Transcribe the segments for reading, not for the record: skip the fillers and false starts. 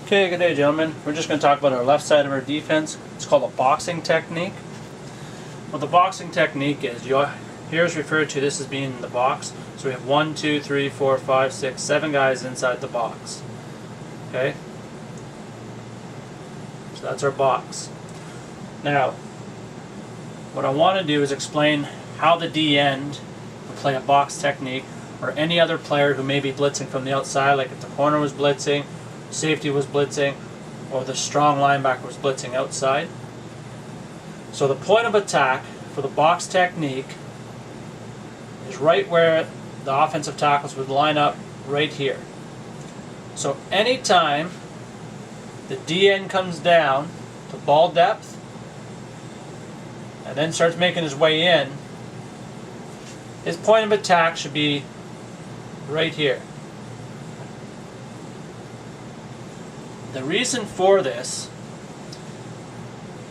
Okay, good day, gentlemen. We're just going to talk about our left side of our defense. It's called a boxing technique. What the boxing technique is, here is referred to this as being the box. So we have 1, 2, 3, 4, 5, 6, 7 guys inside the box. Okay? So that's our box. Now, what I want to do is explain how the D end will play a box technique, or any other player who may be blitzing from the outside, like if the corner was blitzing, safety was blitzing, or the strong linebacker was blitzing outside. So the point of attack for the box technique is right where the offensive tackles would line up, right here. So anytime the DN comes down to ball depth and then starts making his way in, his point of attack should be right here. The reason for this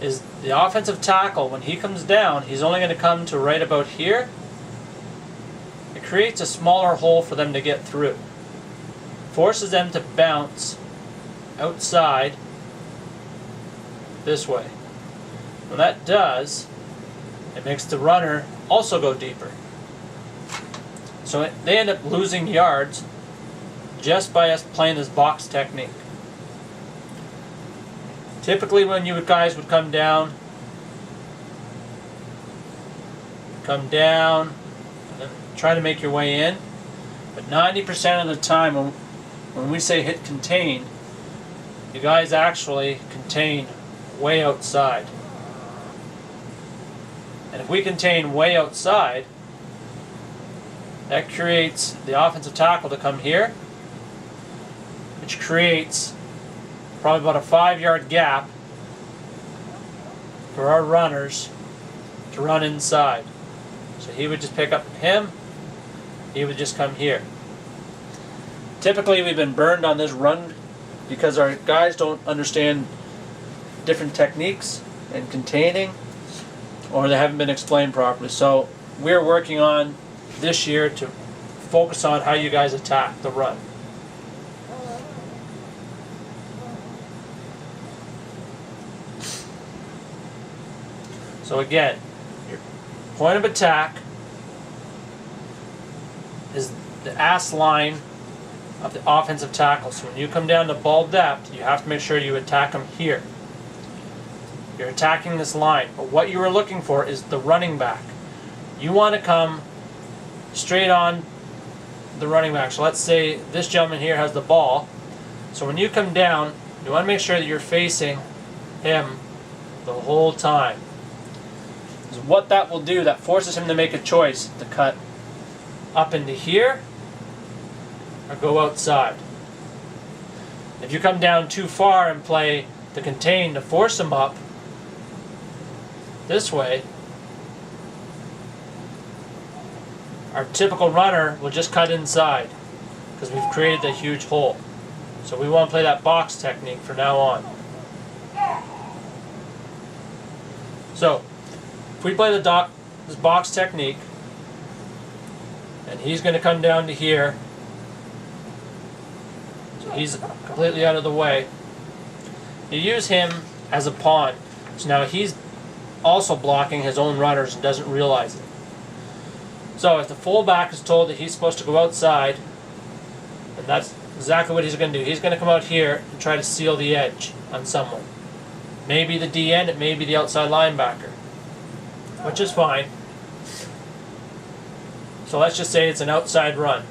is the offensive tackle, when he comes down, he's only going to come to right about here. It creates a smaller hole for them to get through. Forces them to bounce outside this way. When that does, it makes the runner also go deeper. So they end up losing yards just by us playing this box technique. Typically when you guys would come down, and then try to make your way in. But 90% of the time when we say hit contain, you guys actually contain way outside. And if we contain way outside, that creates the offensive tackle to come here, which creates probably about a 5-yard gap for our runners to run inside. So he would just pick up him, he would just come here. Typically we've been burned on this run because our guys don't understand different techniques and containing, or they haven't been explained properly. So we're working on this year to focus on how you guys attack the run. So again, your point of attack is the ass line of the offensive tackle. So when you come down to ball depth, you have to make sure you attack them here. You're attacking this line. But what you are looking for is the running back. You want to come straight on the running back. So let's say this gentleman here has the ball. So when you come down, you want to make sure that you're facing him the whole time. Because what that will do, that forces him to make a choice to cut up into here or go outside. If you come down too far and play the contain to force him up this way, our typical runner will just cut inside because we've created the huge hole. So we want to play that box technique from now on. So if we play this box technique, and he's going to come down to here, so he's completely out of the way, you use him as a pawn. So now he's also blocking his own runners and doesn't realize it. So if the fullback is told that he's supposed to go outside, then that's exactly what he's going to do. He's going to come out here and try to seal the edge on someone. Maybe the D end, it may be the outside linebacker, which is fine. So let's just say it's an outside run.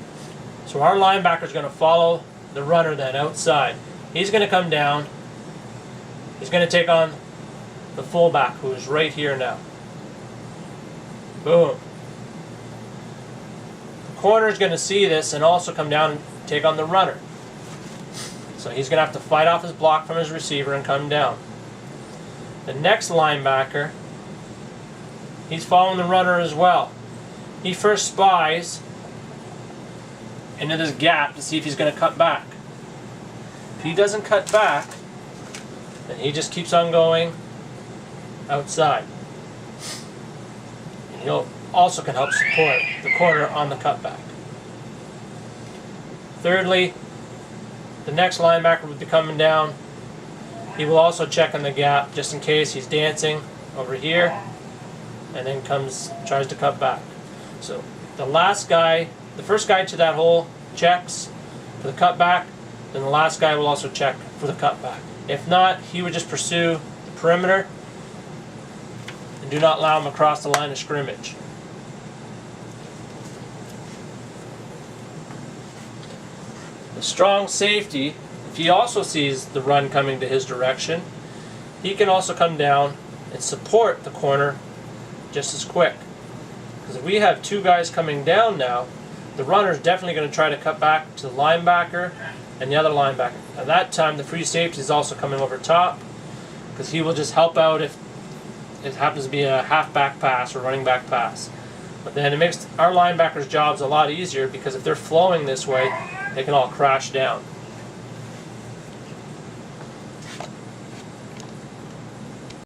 So our linebacker is going to follow the runner then outside. He's going to come down. He's going to take on the fullback, who is right here now. Boom. The corner is going to see this and also come down and take on the runner. So he's going to have to fight off his block from his receiver and come down. The next linebacker, he's following the runner as well. He first spies into this gap to see if he's going to cut back. If he doesn't cut back, then he just keeps on going outside. And he'll also can help support the corner on the cutback. Thirdly, the next linebacker will be coming down. He will also check in the gap just in case he's dancing over here, and then tries to cut back. So the last guy, the first guy to that hole checks for the cutback, then the last guy will also check for the cutback. If not, he would just pursue the perimeter and do not allow him across the line of scrimmage. The strong safety, if he also sees the run coming to his direction, he can also come down and support the corner just as quick. Because if we have two guys coming down now, the runner is definitely going to try to cut back to the linebacker and the other linebacker. At that time, the free safety is also coming over top, because he will just help out if it happens to be a halfback pass or running back pass. But then it makes our linebackers' jobs a lot easier, because if they're flowing this way, they can all crash down.